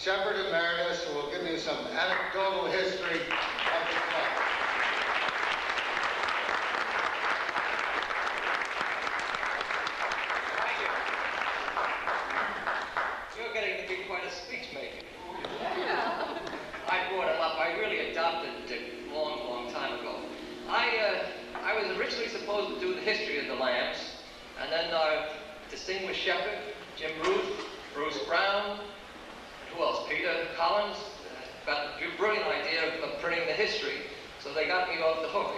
Shepherd Emeritus, who will give you some anecdotal history of the club. Thank you. You're getting to be quite a speech maker. I brought him up. I really adopted Dick a long, long time ago. I was originally supposed to do the history of the Lambs, and then our distinguished shepherd, Jim Ruth, Bruce Brown, who else? Peter Collins got the brilliant idea of printing the history, so they got me off the hook.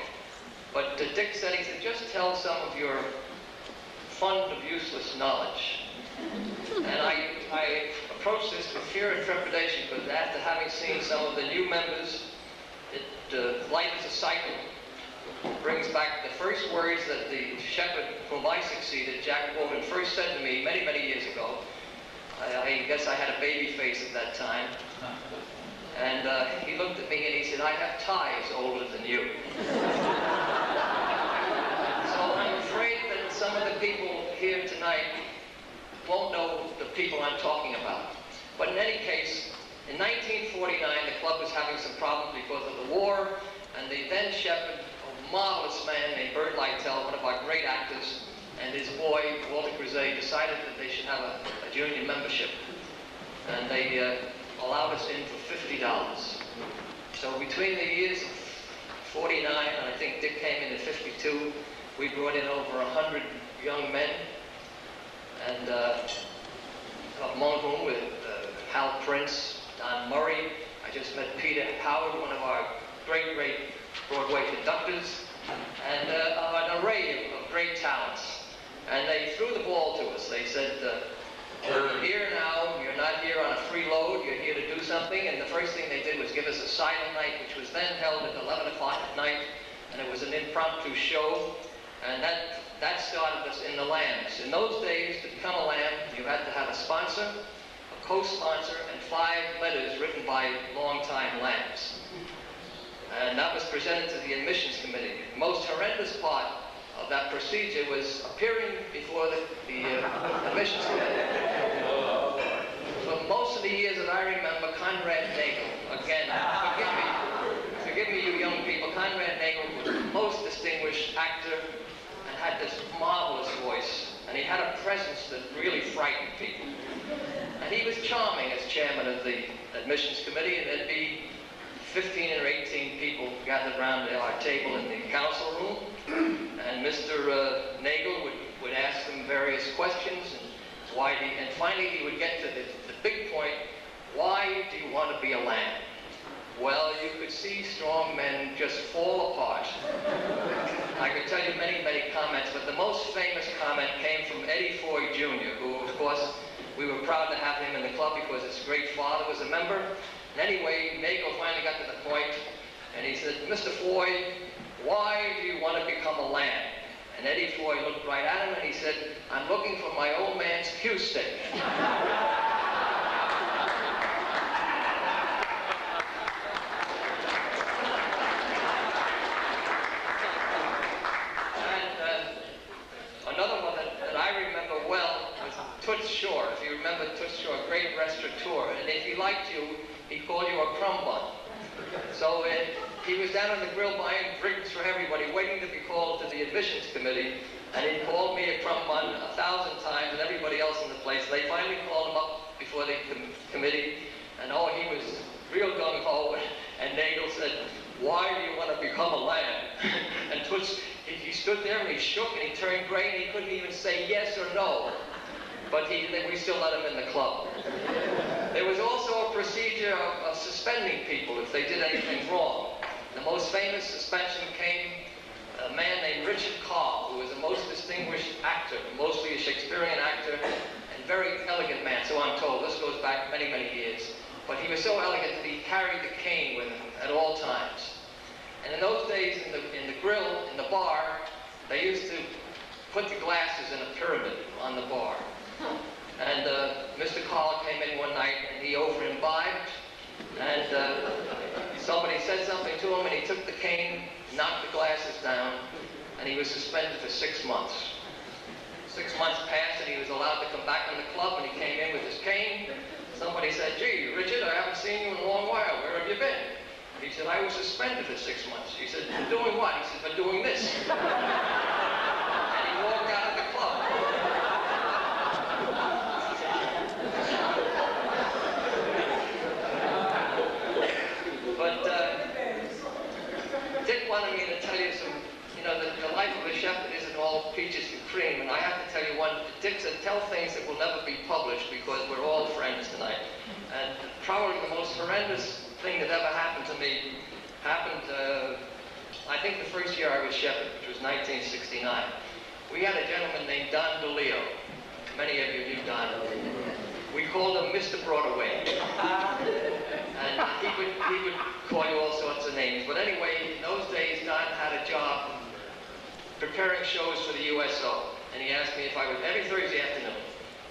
But Dick said, he said, just tell some of your fund of useless knowledge. And I approached this with fear and trepidation, because after having seen some of the new members, it lightens a cycle. Brings back the first words that the shepherd whom I succeeded, Jack Bowman, first said to me many, many years ago. I guess I had a baby face at that time. And he looked at me and he said, I have ties older than you. So I'm afraid that some of the people here tonight won't know the people I'm talking about. But in any case, in 1949, the club was having some problems because of the war, and the then shepherd, a marvelous man named Bert Lytell, one of our great actors, and his boy, Walter Crusade, decided that they should have a junior membership. And they allowed us in for $50. So between the years of 49, and I think Dick came in 52, we brought in over 100 young men, and among whom with Hal Prince, Don Murray. I just met Peter Howard, one of our great, great Broadway conductors, and an array of great talents. And they threw the ball to us. They said, you're here now, you're not here on a free load, you're here to do something. And the first thing they did was give us a silent night, which was then held at 11 o'clock at night, and it was an impromptu show. And that started us in the Lambs. In those days, to become a Lamb, you had to have a sponsor, a co-sponsor, and 5 letters written by longtime Lambs. And that was presented to the admissions committee. The most horrendous part of that procedure was appearing before the admissions committee. For most of the years that I remember, Conrad Nagel, again, forgive me you young people, Conrad Nagel was the most distinguished actor and had this marvelous voice, and he had a presence that really frightened people. And he was charming as chairman of the admissions committee, and there'd be 15 or 18 people gathered around our table in the council room, and Mr. Nagel would ask them various questions, and finally he would get to the big point: why do you want to be a Lamb? Well, you could see strong men just fall apart. I could tell you many, many comments, but the most famous comment came from Eddie Foy Jr., who, of course, we were proud to have him in the club because his great father was a member. And anyway, Nagel finally got to the point, and he said, Mr. Foy, why do you want to become a Lamb? And Eddie Foy looked right at him and he said, I'm looking for my old man's cue stick. Another one that I remember well was Toots Shore. If you remember Toots Shore, a great restaurateur, and if he liked you, he called you a crumb bun. So he was down on the grill buying drinks for everybody, waiting to be called to the admissions committee, and he called me a crumb bun 1,000 times, and everybody else in the place. They finally called him up before the committee, and oh, he was real gung-ho, and Nagel said, why do you want to become a Lamb? And Toots, he stood there and he shook and he turned gray and he couldn't even say yes or no. But we still let him in the club. There was also a procedure of suspending people if they did anything wrong. The most famous suspension came a man named Richard Carl, who was a most distinguished actor, mostly a Shakespearean actor, and very elegant man, so I'm told. This goes back many, many years. But he was so elegant that he carried the cane with him at all times. And in those days, in the grill, in the bar, they used to put the glasses in a pyramid on the bar. And Mr. Carl came in one night and he over-imbibed, and somebody said something to him and he took the cane, knocked the glasses down, and he was suspended for 6 months. 6 months passed and he was allowed to come back in the club, and he came in with his cane. Somebody he said, "Gee, Richard, I haven't seen you in a long while. Where have you been?" He said, "I was suspended for 6 months." He said, "For doing what?" He said, "For doing this." And he walked out of the club. But Dick wanted me to tell you some, the life of a shepherd isn't all peaches and cream, and I have to tell you one. Dick said, "Tell things that will never be published because we're all friends tonight." And probably the most horrendous thing that ever happened to me happened, I think the first year I was shepherd, which was 1969. We had a gentleman named Don DeLeo. Many of you knew Don. We called him Mr. Broadway. And he would call you all sorts of names. But anyway, in those days, Don had a job preparing shows for the USO. And he asked me if I would, every Thursday afternoon.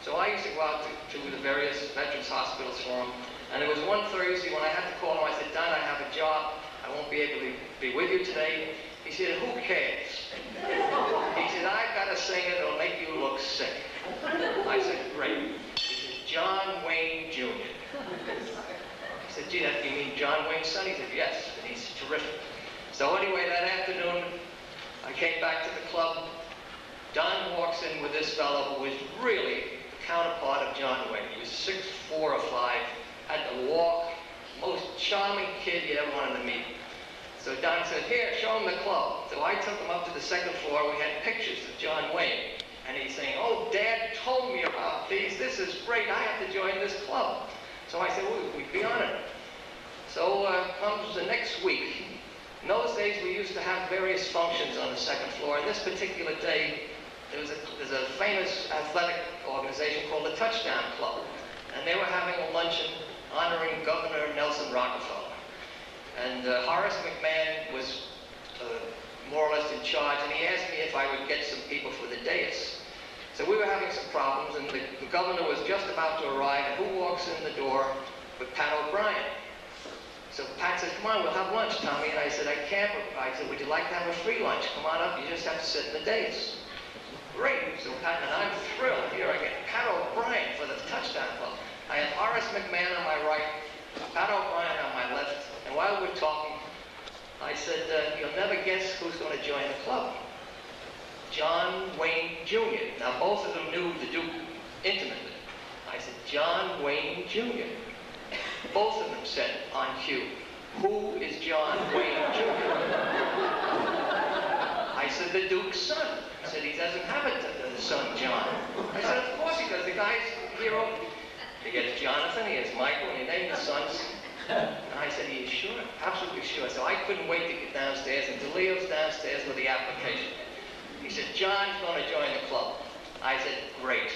So I used to go out to the various veterans hospitals for him. And there was one Thursday when I had to call him. I said, "Don, I have a job. I won't be able to be with you today." He said, "Who cares?" He said, "I've got to sing it. It'll make you look sick." I said, "Great." He said, "John Wayne Jr." I said, "Gee, you mean John Wayne's son?" He said, "Yes." And he's terrific. So anyway, that afternoon, I came back to the club. Don walks in with this fellow who was really the counterpart of John Wayne. He was 6'4" or 5", had to walk, most charming kid you ever wanted to meet. So Don said, "Here, show him the club." So I took him up to the second floor. We had pictures of John Wayne. And he's saying, "Oh, Dad told me about these. This is great. I have to join this club." So I said, "Well, we'd be honored." So comes the next week. In those days, we used to have various functions on the second floor. And this particular day, there's a famous athletic organization called the Touchdown Club. And they were having a luncheon honoring Governor Nelson Rockefeller. And Horace McMahon was more or less in charge, and he asked me if I would get some people for the dais. So we were having some problems, and the governor was just about to arrive, and who walks in the door but Pat O'Brien? So Pat said, "Come on, we'll have lunch, Tommy." And I said, "I can't." I said, "Would you like to have a free lunch? Come on up, you just have to sit in the dais." Great. So Pat, and I'm thrilled. Here I get Pat O'Brien for the Touchdown Club. I have Horace McMahon on my right, Pat O'Brien on my left, and while we're talking, I said, "You'll never guess who's going to join the club." John Wayne Jr. Now, both of them knew the Duke intimately. I said, "John Wayne Jr." Both of them said on cue, "Who is John Wayne Jr.?" I said, "The Duke's son." I said, "He doesn't have a son, John." I said, "Of course he does. The guy's hero." He gets Jonathan, he has Michael, and he named the sons. And I said, "Are you sure?" "Absolutely sure." So I couldn't wait to get downstairs, and DeLeo's downstairs with the application. He said, "John's going to join the club." I said, "Great."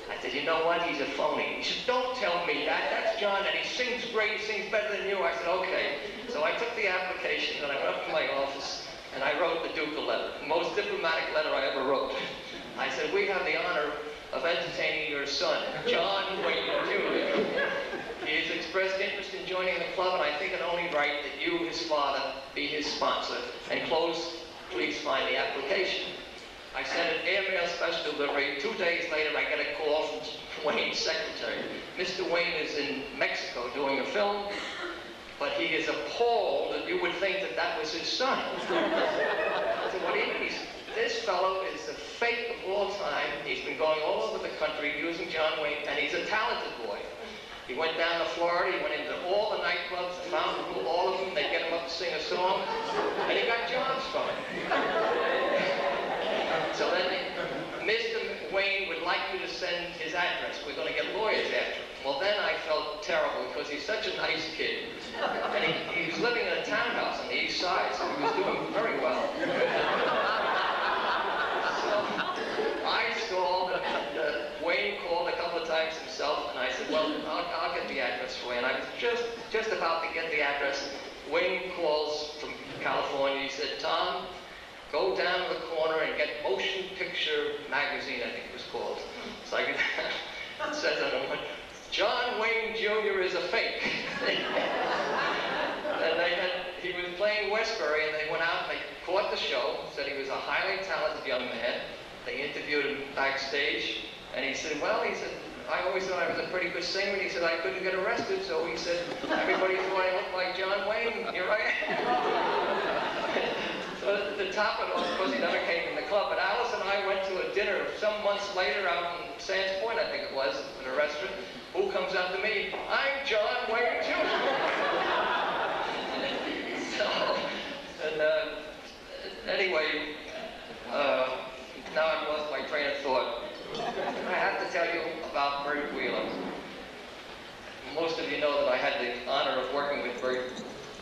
I said, "You know what? He's a phony." He said, "Don't tell me that. That's John, and he sings great. He sings better than you." I said, "Okay." So I took the application, and I went up to my office, and I wrote the Duke a letter. The most diplomatic letter I ever wrote. I said, "We have the honor of entertaining your son, John Wayne Jr. He has expressed interest in joining the club, and I think it only right that you, his father, be his sponsor. Enclosed, please find the application." I sent an airmail special delivery. 2 days later, I get a call from Wayne's secretary. "Mr. Wayne is in Mexico doing a film, but he is appalled that you would think that that was his son." I said, "What do you mean?" He said, "This fellow is the fake of all time. He's been going all over the country using John Wayne, and he's a talented boy. He went down to Florida, he went into all the nightclubs, the Fountain Room, all of them. They get him up to sing a song, and he got jobs from it." So then Mr. Wayne would like you to send his address. We're going to get lawyers after him. Well, then I felt terrible because he's such a nice kid. And he was living in a townhouse on the east side, so he was doing very well. So I stalled, and Wayne called a couple of times himself, and I said, "Well, I'll get the address for you." And I was just about to get the address. Wayne calls from California. He said, "Tom, go down to the corner and get Motion Picture Magazine," I think it was called. So it says on the one, "John Wayne Jr. is a fake." And he was playing Westbury, and they went out and they caught the show, said he was a highly talented young man. They interviewed him backstage, and he said, "Well," he said, "I always thought I was a pretty good singer, and he said I couldn't get arrested, so he said, everybody thought I looked like John Wayne, and here I am. So the top of it all, of course, he never came in the club, but Alice and I went to a dinner some months later out in Sands Point, I think it was, at a restaurant. Who comes up to me? I'm John Wayne Jr. Anyway, now I've lost my train of thought. I have to tell you about Bert Wheeler. Most of you know that I had the honor of working with Bert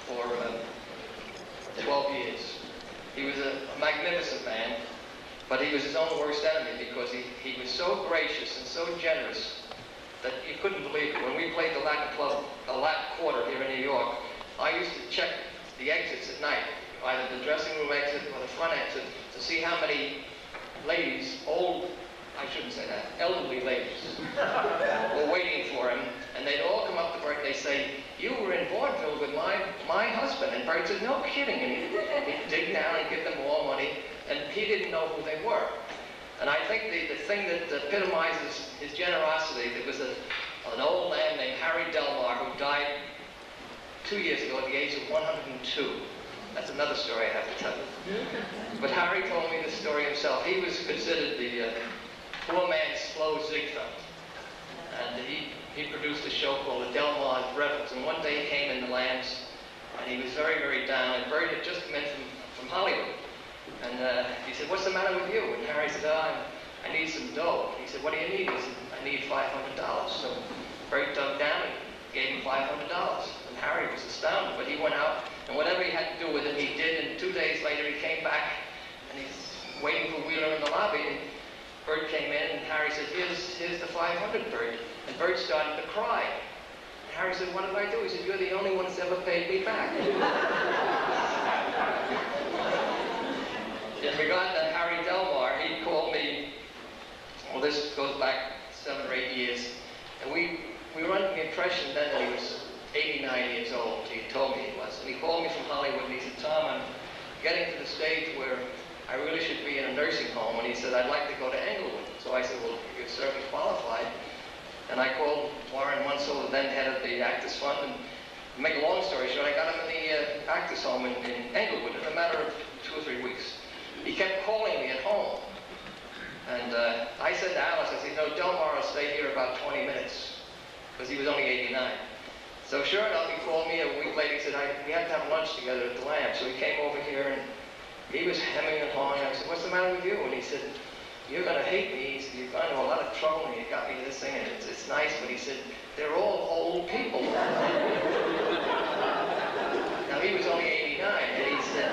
for 12 years. He was a magnificent man, but he was his own worst enemy because he was so gracious and so generous that you couldn't believe it. When we played the Latin Club, a Latin Quarter here in New York, I used to check the exits at night, either the dressing room exit or the front exit, to see how many ladies, I shouldn't say that, elderly ladies, were waiting for him, and they'd all come up to Bert and they'd say, you were in vaudeville with my husband. And Bert said, no kidding. And he'd dig down and give them all money, and he didn't know who they were. And I think the thing that epitomizes his generosity, there was an old man named Harry Delmar who died 2 years ago at the age of 102. That's another story I have to tell you. But Harry told me the story himself. He was considered the poor man's Flo Ziegfeld. And he produced a show called the Delmar's Revels. And one day he came in the Lambs, and he was very, very down. And Bert had just come in from Hollywood. And he said, what's the matter with you? And Harry said, I need some dough. He said, what do you need? He said, I need $500. So Bert dug down and gave him $500. And Harry was astounded, but he went out, and whatever he had to do with it, he did. And 2 days later, he came back, and he's waiting for Wheeler in the lobby. And Bert came in, and Harry said, here's the 500, Bert. And Bert started to cry. And Harry said, what did I do? He said, you're the only one that's ever paid me back. In regard to Harry Delmar, he called me, well, this goes back 7 or 8 years, and we were under the impression then that he was 89 years old. He told me he was. And he called me from Hollywood, and he said, Tom, I'm getting to the stage where I really should be in a nursing home. And he said, I'd like to go to Englewood. So I said, well, you're certainly qualified. And I called Warren Munsell, the then head of the Actors Fund, and to make a long story short, I got him in the Actors Home in Englewood in a matter of 2 or 3 weeks. He kept calling me at home. And I said to Alice, I said, no, Delmar will stay here about 20 minutes, because he was only 89. So sure enough, he called me a week later. He said, we had to have lunch together at the Lambs. So he came over here, and he was hemming and hawing. I said, what's the matter with you? And he said, you're going to hate me. He said, you've got into a lot of trouble, and you got me this thing, and it's nice. But he said, they're all old people. Now, he was only 89, and he said,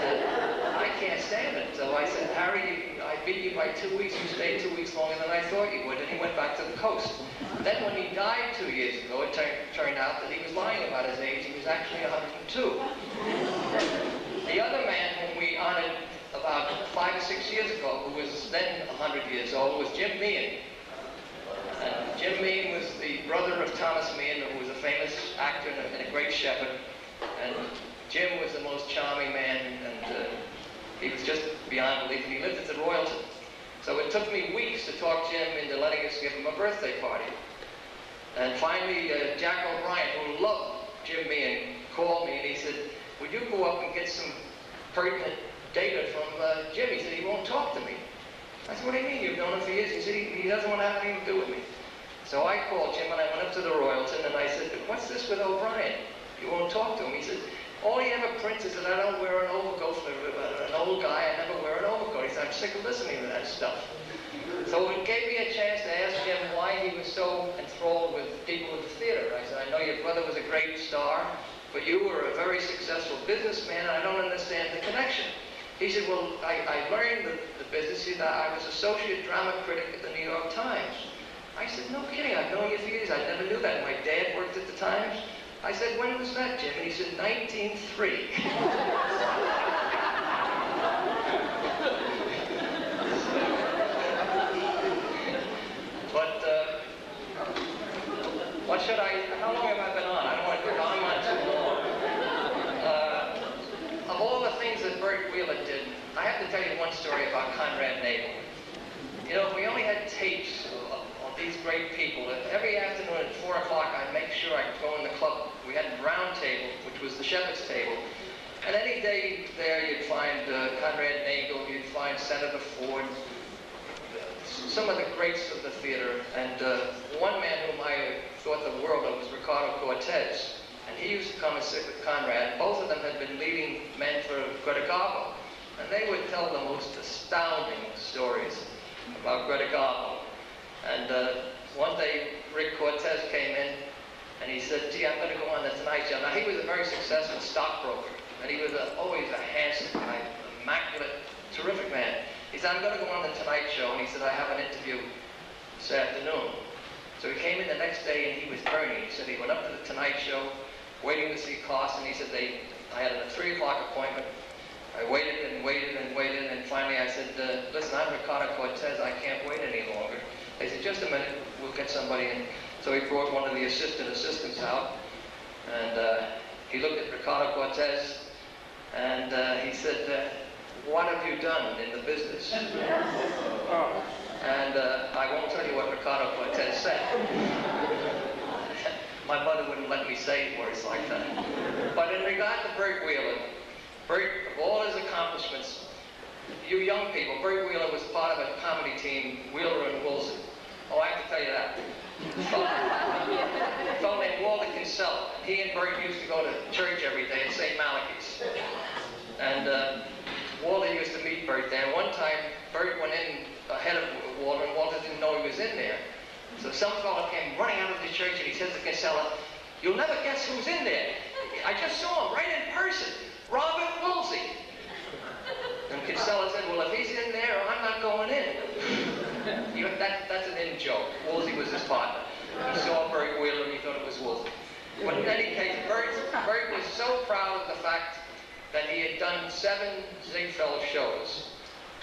I can't stand it. So I said, Harry, I beat you by 2 weeks. You stayed 2 weeks longer than I thought you would. And he went back to the coast. Then when he died 2 years ago, it turned out that he was lying about his age. He was actually 102. The other man whom we honored about 5 or 6 years ago, who was then 100 years old, was Jim Meehan. And Jim Meehan was the brother of Thomas Meehan, who was a famous actor and a great shepherd. And Jim was the most charming man, and he was just beyond belief. And he lived at the Royalton. So it took me weeks to talk Jim into letting us give him a birthday party. And finally, Jack O'Brien, who loved Jim Meehan, called me and he said, would you go up and get some pertinent data from Jim? He said, he won't talk to me. I said, what do you mean? You've known him for years? He said, he doesn't want to have anything to do with me. So I called Jim and I went up to the Royalton and I said, what's this with O'Brien? You won't talk to him. He said, all he ever prints is that I don't wear an overcoat for an old guy. I never wear an overcoat. He said, I'm sick of listening to that stuff. So it gave me a chance to ask Jim why he was so enthralled with people in the theater. I said, I know your brother was a great star, but you were a very successful businessman, and I don't understand the connection. He said, well, I learned the business. He said, I was associate drama critic at the New York Times. I said, no kidding, I've known you for years. I never knew that. My dad worked at the Times. I said, when was that, Jim? And he said, 1903. But how long have I been on? I don't want to go on too long. Of all the things that Bert Wheeler did, I have to tell you one story about Conrad Nagel. You know, if we only had tapes of these great people. Every afternoon at 4 o'clock, I'd make sure I'd go in the club. We had a round table, which was the shepherd's table. And any day there, you'd find Conrad Nagel, you'd find Senator Ford, some of the greats of the theater. And one man whom I thought the world of was Ricardo Cortez. And he used to come and sit with Conrad. Both of them had been leading men for Greta Garbo. And they would tell the most astounding stories about Greta Garbo. And one day, Rick Cortez came in, and he said, gee, I'm going to go on the Tonight Show. Now, he was a very successful stockbroker, and he was always a handsome guy, immaculate, terrific man. He said, I'm going to go on the Tonight Show, and he said, I have an interview this afternoon. So he came in the next day, and he was burning. He said he went up to the Tonight Show, waiting to see Carson. He said, I had a 3 o'clock appointment. I waited and waited and waited, and finally I said, listen, I'm Ricardo Cortez, I can't wait any longer. They said, just a minute, we'll get somebody in. So he brought one of the assistants out, and he looked at Ricardo Cortez, and he said, what have you done in the business? And I won't tell you what Ricardo Cortez said. My mother wouldn't let me say words like that. But in regard to Bert Wheeler, Bert, of all his accomplishments, you young people, Bert Wheeler was part of a comedy team, Wheeler and Wilson. Oh, I have to tell you that. A fellow named Walter Kinsella. He and Bert used to go to church every day at St. Malachy's. And Walter used to meet Bert there. And one time, Bert went in ahead of Walter, and Walter didn't know he was in there. So some fellow came running out of the church, and he said to Kinsella, you'll never guess who's in there. I just saw him right in person. Robert Woolsey. And Kinsella said, well, if he's in there, I'm not going in. That's an in-joke. Woolsey was his partner. He saw Bert Wheeler and he thought it was Woolsey. But in any case, Bert was so proud of the fact that he had done 7 Ziegfeld shows.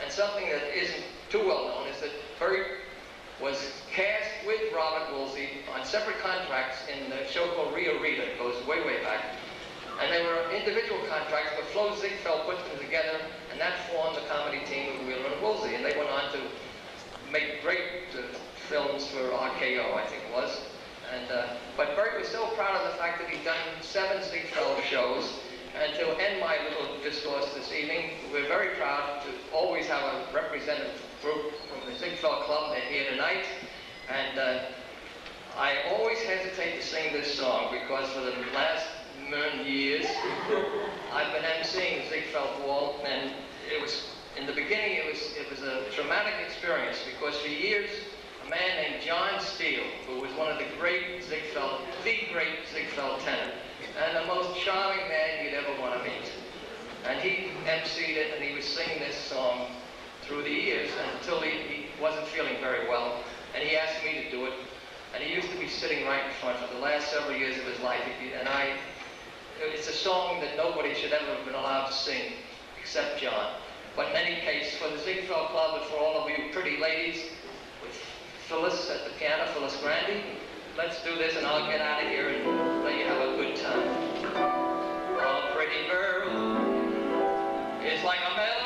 And something that isn't too well known is that Bert was cast with Robert Woolsey on separate contracts in a show called Rio Rita. It goes way, way back. And they were individual contracts, but Flo Ziegfeld put them together, and that formed the comedy team of Wheeler and Woolsey. And they went on to make great films for RKO, I think it was. And but Bert was so proud of the fact that he'd done 7 Ziegfeld shows. And to end my little discourse this evening, we're very proud to always have a representative group from the Ziegfeld Club. They're here tonight. And I always hesitate to sing this song because for the last years, I've been emceeing the Ziegfeld Ball, and it was, in the beginning, it was a traumatic experience because for years, a man named John Steele, who was one of the great Ziegfeld tenor, and the most charming man you'd ever want to meet. And he emceed it, and he was singing this song through the years until he wasn't feeling very well, and he asked me to do it. And he used to be sitting right in front for the last several years of his life, it's a song that nobody should ever have been allowed to sing, except John. But in any case, for the Ziegfeld Club and for all of you pretty ladies, with Phyllis at the piano, Phyllis Grandy, let's do this and I'll get out of here and let you have a good time. A pretty girl is like a melody.